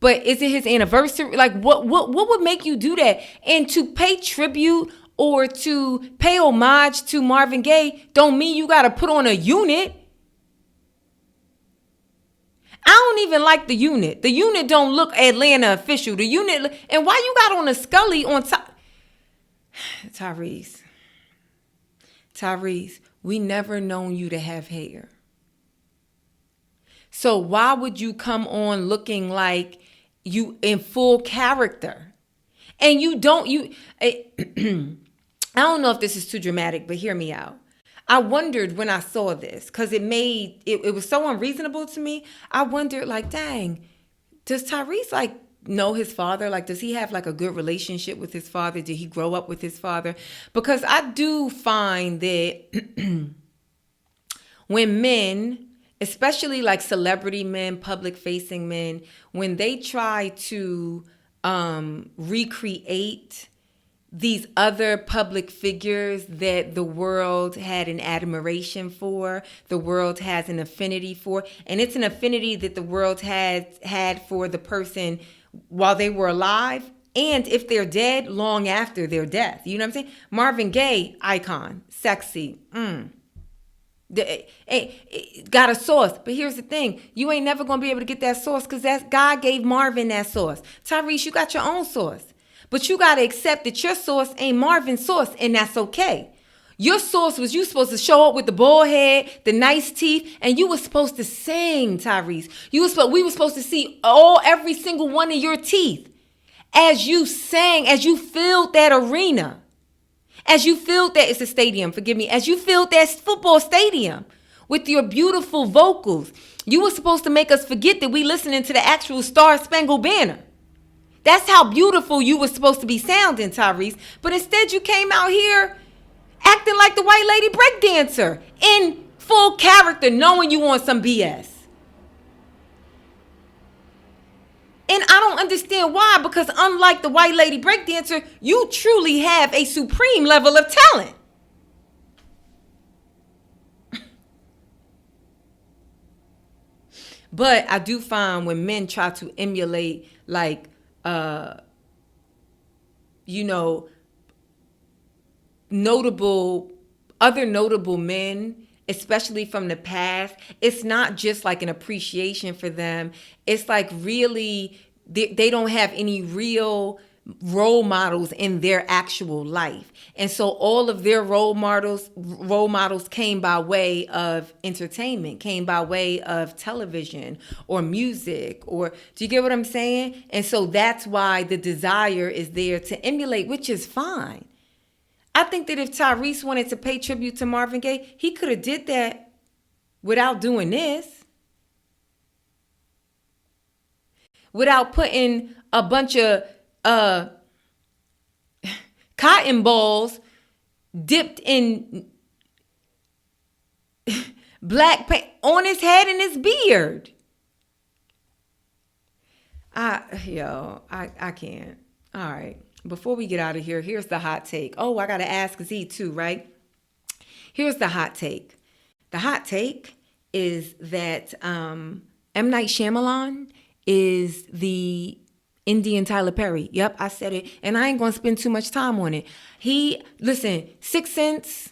Speaker 6: But is it his anniversary? Like, what would make you do that? And to pay tribute or to pay homage to Marvin Gaye don't mean you got to put on a unit. I don't even like the unit. The unit don't look Atlanta official. The unit, and why you got on a Scully on top? Tyrese, we never known you to have hair. So why would you come on looking like you in full character? And I don't know if this is too dramatic, but hear me out. I wondered when I saw this, because it was so unreasonable to me. I wondered, like, dang, does Tyrese like know his father? Like, does he have like a good relationship with his father? Did he grow up with his father? Because I do find that when men, especially like celebrity men, public facing men, when they try to recreate these other public figures that the world had an admiration for, the world has an affinity for, and it's an affinity that the world has had for the person while they were alive, and if they're dead, long after their death. You know what I'm saying? Marvin Gaye, icon, sexy, got a sauce. But here's the thing. You ain't never going to be able to get that sauce because God gave Marvin that sauce. Tyrese, you got your own sauce. But you got to accept that your sauce ain't Marvin's sauce, and that's okay. Your sauce was you supposed to show up with the bald head, the nice teeth, and you were supposed to sing, Tyrese. We were supposed to see every single one of your teeth as you sang, as you filled that arena, as you filled that, it's a stadium, forgive me, as you filled that football stadium with your beautiful vocals. You were supposed to make us forget that we listening to the actual Star Spangled Banner. That's how beautiful you were supposed to be sounding, Tyrese. But instead you came out here acting like the white lady breakdancer in full character, knowing you want some BS. And I don't understand why, because unlike the white lady breakdancer, you truly have a supreme level of talent. But I do find when men try to emulate like other notable men, especially from the past, it's not just like an appreciation for them. It's like really, they don't have any real role models in their actual life. And so all of their role models came by way of entertainment, came by way of television or music, or do you get what I'm saying? And so that's why the desire is there to emulate, which is fine. I think that if Tyrese wanted to pay tribute to Marvin Gaye, he could have did that without doing this. Without putting a bunch of cotton balls dipped in black paint on his head and his beard. I can't. All right. Before we get out of here, here's the hot take. Oh, I got to ask Z too, right? Here's the hot take. The hot take is that M. Night Shyamalan is the Indian Tyler Perry. Yep, I said it. And I ain't going to spend too much time on it. Listen, Sixth Sense,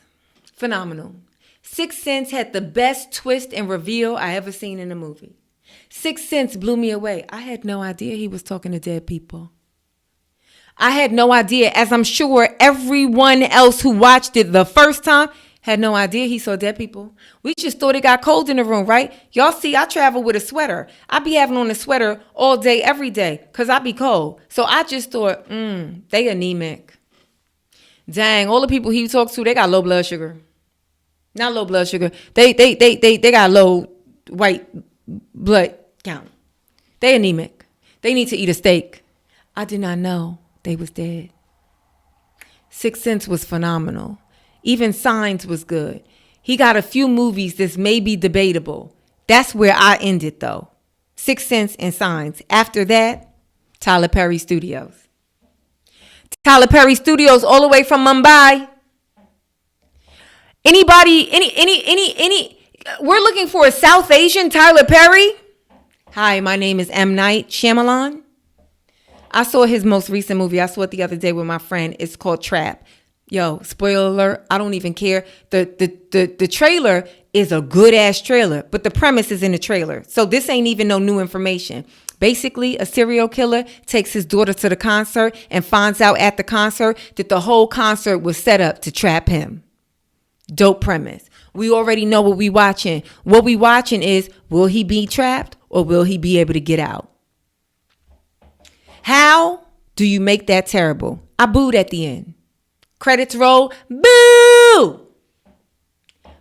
Speaker 6: phenomenal. Sixth Sense had the best twist and reveal I ever seen in a movie. Sixth Sense blew me away. I had no idea he was talking to dead people. I had no idea, as I'm sure everyone else who watched it the first time had no idea he saw dead people. We just thought it got cold in the room, right? Y'all see, I travel with a sweater. I be having on a sweater all day, every day, because I be cold. So I just thought, they anemic. Dang, all the people he talks to, they got low blood sugar. Not low blood sugar. They got low white blood count. They anemic. They need to eat a steak. I did not know they was dead. Sixth Sense was phenomenal. Even Signs was good. He got a few movies that's maybe debatable. That's where I ended though. Sixth Sense and Signs. After that, Tyler Perry Studios. Tyler Perry Studios all the way from Mumbai. Anybody, we're looking for a South Asian Tyler Perry. Hi, my name is M. Night Shyamalan. I saw his most recent movie. I saw it the other day with my friend. It's called Trap. Yo, spoiler alert, I don't even care. The trailer is a good ass trailer, but the premise is in the trailer. So this ain't even no new information. Basically, a serial killer takes his daughter to the concert and finds out at the concert that the whole concert was set up to trap him. Dope premise. We already know what we watching. What we watching is, will he be trapped or will he be able to get out? How do you make that terrible? I booed at the end. Credits roll. Boo!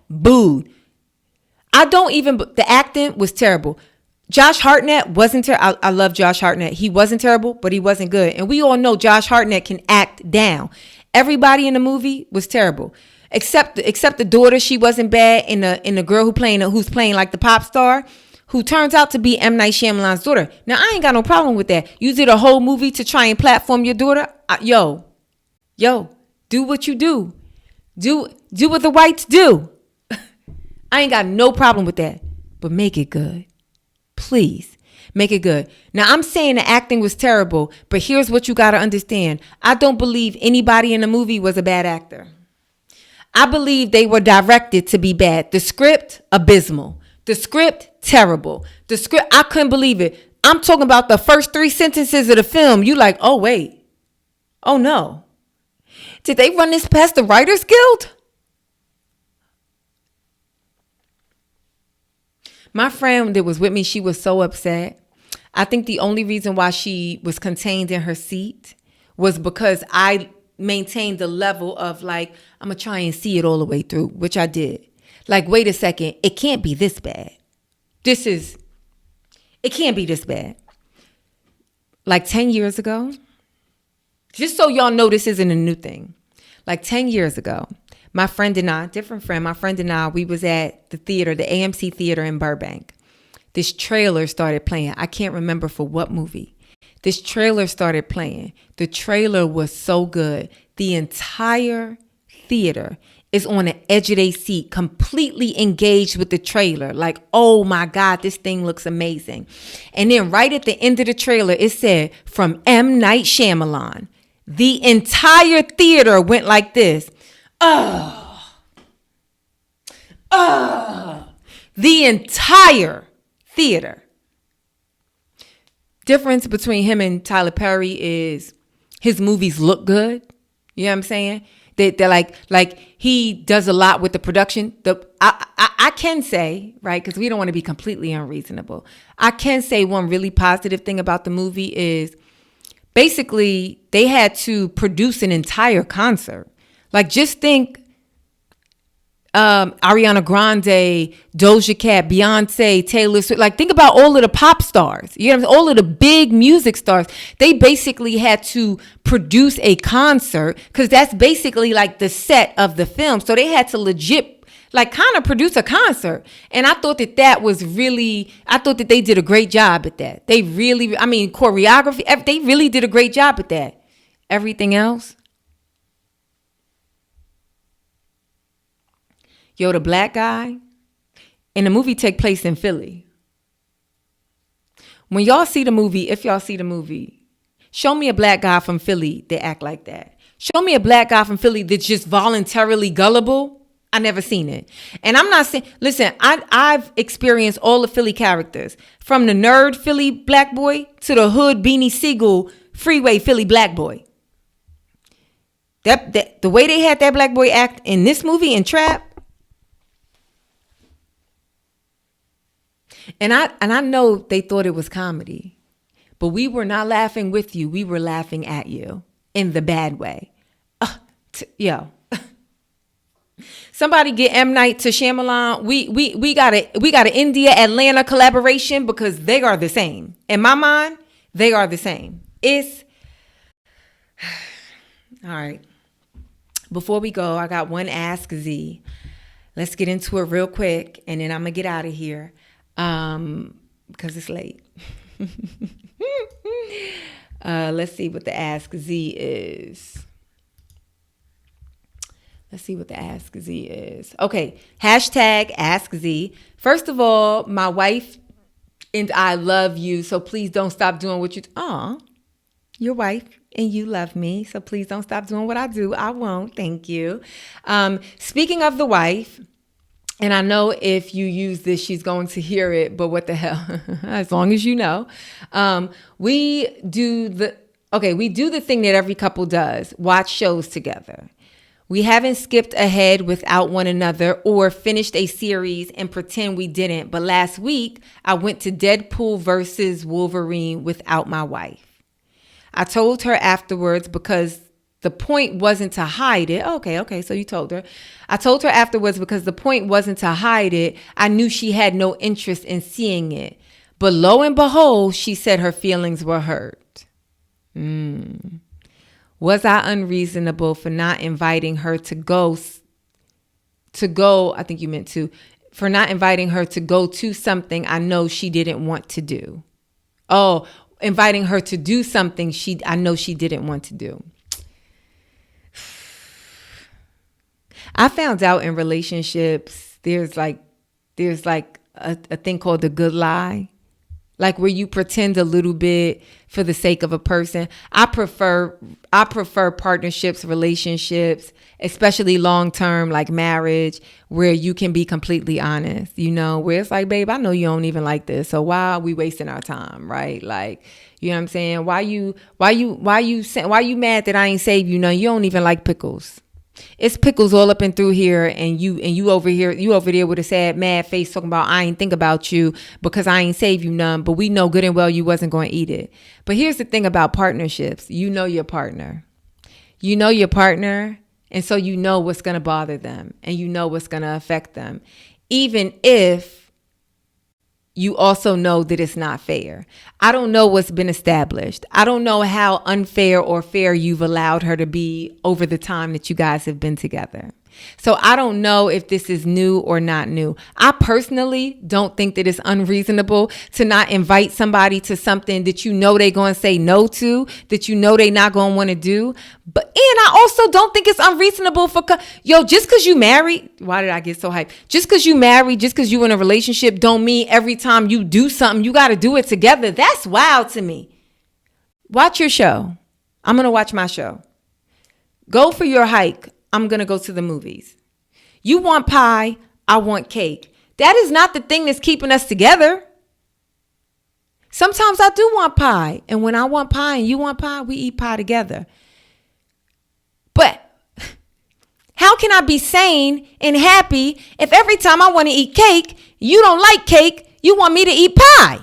Speaker 6: Booed. The acting was terrible. Josh Hartnett wasn't terrible. I love Josh Hartnett. He wasn't terrible, but he wasn't good. And we all know Josh Hartnett can act down. Everybody in the movie was terrible. Except the daughter, she wasn't bad. And the girl who's playing like the pop star, who turns out to be M. Night Shyamalan's daughter. Now, I ain't got no problem with that. You did a whole movie to try and platform your daughter. Yo, do what you do. Do what the whites do. I ain't got no problem with that. But make it good. Please, make it good. Now, I'm saying the acting was terrible, but here's what you got to understand. I don't believe anybody in the movie was a bad actor. I believe they were directed to be bad. The script, abysmal. The script, terrible. The script, I couldn't believe it. I'm talking about the first 3 sentences of the film. You like, oh, wait. Oh, no. Did they run this past the Writers Guild? My friend that was with me, she was so upset. I think the only reason why she was contained in her seat was because I maintained the level of like, I'm going to try and see it all the way through, which I did. Like, wait a second, it can't be this bad. It can't be this bad. Like 10 years ago, just so y'all know this isn't a new thing. Like 10 years ago, my friend and I, we was at the theater, the AMC theater in Burbank. This trailer started playing. I can't remember for what movie. This trailer started playing. The trailer was so good. The entire theater is on the edge of their seat, completely engaged with the trailer. Like, oh my God, this thing looks amazing. And then right at the end of the trailer, it said, from M. Night Shyamalan. The entire theater went like this. The entire theater. Difference between him and Tyler Perry is his movies look good. You know what I'm saying? They're like he does a lot with the production. I can say, right, because we don't want to be completely unreasonable. I can say one really positive thing about the movie is basically they had to produce an entire concert. Like, just think Ariana Grande, Doja Cat, Beyonce, Taylor Swift. Like, think about all of the pop stars. You know what I'm saying? All of the big music stars. They basically had to produce a concert because that's basically like the set of the film. So they had to legit, like, kind of produce a concert. And I thought that I thought that they did a great job at that. They really, I mean, choreography, they really did a great job at that. Everything else. Yo, the black guy, and the movie take place in Philly. When y'all see the movie, if y'all see the movie, show me a black guy from Philly that act like that. Show me a black guy from Philly that's just voluntarily gullible. I never seen it. And I'm not saying, listen, I've experienced all the Philly characters, from the nerd Philly black boy to the hood Beanie Siegel freeway Philly black boy. That the way they had that black boy act in this movie in Trap. And I know they thought it was comedy, but we were not laughing with you. We were laughing at you in the bad way. Yo, somebody get M. Night to Shyamalan. We got an India Atlanta collaboration because they are the same. In my mind, they are the same. It's all right. Before we go, I got one Ask Z. Let's get into it real quick, and then I'm gonna get out of here. Because it's late. Let's see what the Ask Z is. Okay. Hashtag Ask Z. First of all, my wife and I love you, so please don't stop doing what you your wife and you love me, so please don't stop doing what I do. I won't. Thank you. Speaking of the wife, and I know if you use this, she's going to hear it, but what the hell? As long as you know. We do the thing that every couple does, watch shows together. We haven't skipped ahead without one another or finished a series and pretend we didn't. But last week, I went to Deadpool versus Wolverine without my wife. I told her afterwards because the point wasn't to hide it. Okay, so you told her. I told her afterwards because the point wasn't to hide it. I knew she had no interest in seeing it. But lo and behold, she said her feelings were hurt. Was I unreasonable for not inviting her to go, I think you meant to, for not inviting her to go to something I know she didn't want to do? Oh, inviting her to do something I know she didn't want to do. I found out in relationships, there's like a thing called the good lie. Like where you pretend a little bit for the sake of a person. I prefer partnerships, relationships, especially long-term, like marriage, where you can be completely honest, where it's like, babe, I know you don't even like this. So why are we wasting our time? Right? Like, you know what I'm saying? Why you mad that I ain't saved you? You don't even like pickles. It's pickles all up and through here, and you over there with a sad, mad face talking about I ain't think about you because I ain't save you none, but we know good and well you wasn't going to eat it. But here's the thing about partnerships. You know your partner. And so you know what's going to bother them, and you know what's going to affect them, even if you also know that it's not fair. I don't know what's been established. I don't know how unfair or fair you've allowed her to be over the time that you guys have been together. So I don't know if this is new or not new. I personally don't think that it's unreasonable to not invite somebody to something that you know they're going to say no to, that you know they're not going to want to do. And I also don't think it's unreasonable just because you married. Why did I get so hyped? Just because you married, just because you in a relationship don't mean every time you do something, you got to do it together. That's wild to me. Watch your show. I'm going to watch my show. Go for your hike. I'm going to go to the movies. You want pie, I want cake. That is not the thing that's keeping us together. Sometimes I do want pie. And when I want pie and you want pie, we eat pie together. But how can I be sane and happy if every time I want to eat cake, you don't like cake, you want me to eat pie?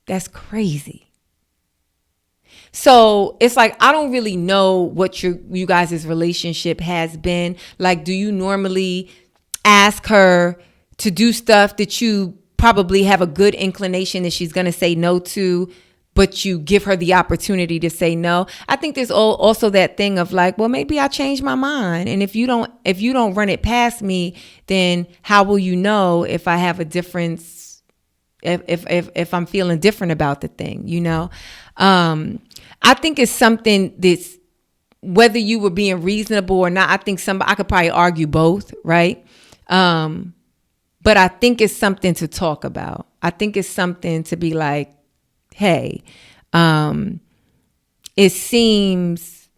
Speaker 6: That's crazy. So it's like, I don't really know what you guys' relationship has been. Like, do you normally ask her to do stuff that you probably have a good inclination that she's going to say no to, but you give her the opportunity to say no? I think there's also that thing of like, well, maybe I changed my mind. And if you don't run it past me, then how will you know if I have a difference, if I'm feeling different about the thing, you know? I think it's something that's, whether you were being reasonable or not, I think I could probably argue both, right? But I think it's something to talk about. I think it's something to be like, hey, it seems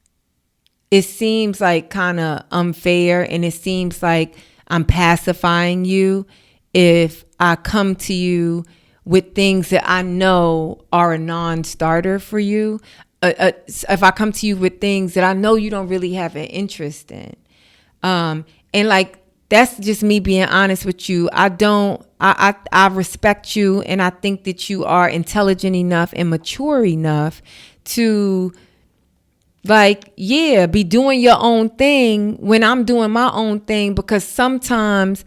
Speaker 6: like kind of unfair, and it seems like I'm pacifying you if I come to you with things that I know are a non-starter for you. If I come to you with things that I know you don't really have an interest in. And like, that's just me being honest with you. I respect you, and I think that you are intelligent enough and mature enough to, like, yeah, be doing your own thing when I'm doing my own thing, because sometimes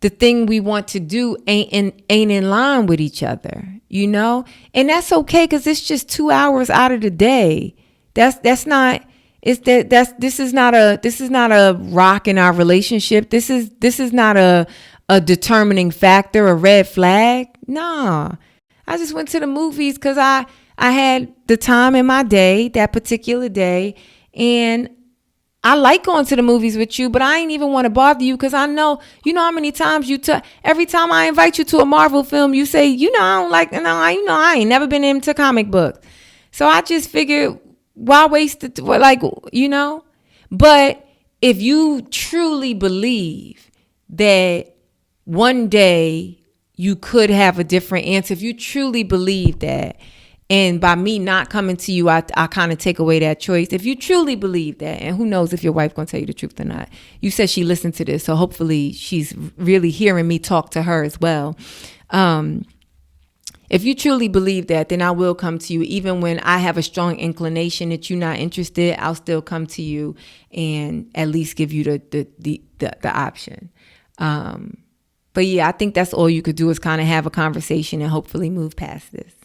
Speaker 6: the thing we want to do ain't in line with each other, you know? And that's okay, because it's just 2 hours out of the day. This is not a rock in our relationship. This is not a determining factor, a red flag. Nah. I just went to the movies because I had the time in my day, that particular day, and I like going to the movies with you, but I ain't even want to bother you because I know, you know how many times every time I invite you to a Marvel film, you say, you know, I don't like, no, I ain't never been into comic books. So I just figured, why waste it? Like, you know, but if you truly believe that one day you could have a different answer, if you truly believe that, and by me not coming to you, I kind of take away that choice. If you truly believe that, and who knows if your wife gonna tell you the truth or not. You said she listened to this, so hopefully she's really hearing me talk to her as well. If you truly believe that, then I will come to you. Even when I have a strong inclination that you're not interested, I'll still come to you and at least give you the option. But yeah, I think that's all you could do is kind of have a conversation and hopefully move past this.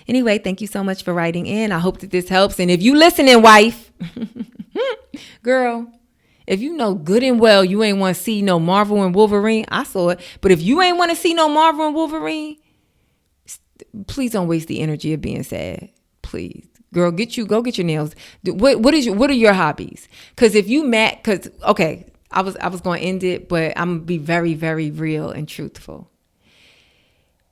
Speaker 6: Anyway, thank you so much for writing in. I hope that this helps. And if you listening, wife, girl, if you know good and well you ain't want to see no Marvel and Wolverine, I saw it. But if you ain't want to see no Marvel and Wolverine, please don't waste the energy of being sad. Please, girl, go get your nails. What are your hobbies? Because if you mad, okay, I was going to end it, but I'm gonna be very, very real and truthful.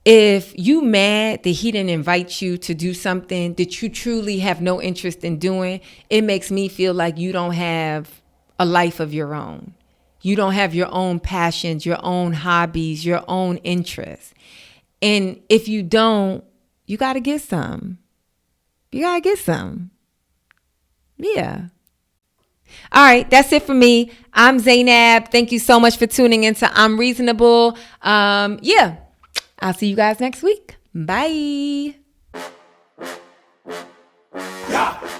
Speaker 6: If you mad that he didn't invite you to do something that you truly have no interest in doing, it makes me feel like you don't have a life of your own. You don't have your own passions, your own hobbies, your own interests. And if you don't, you got to get some. You got to get some. Yeah. All right, that's it for me. I'm Zainab. Thank you so much for tuning into I'm Reasonable. Yeah. I'll see you guys next week. Bye.
Speaker 3: Yeah.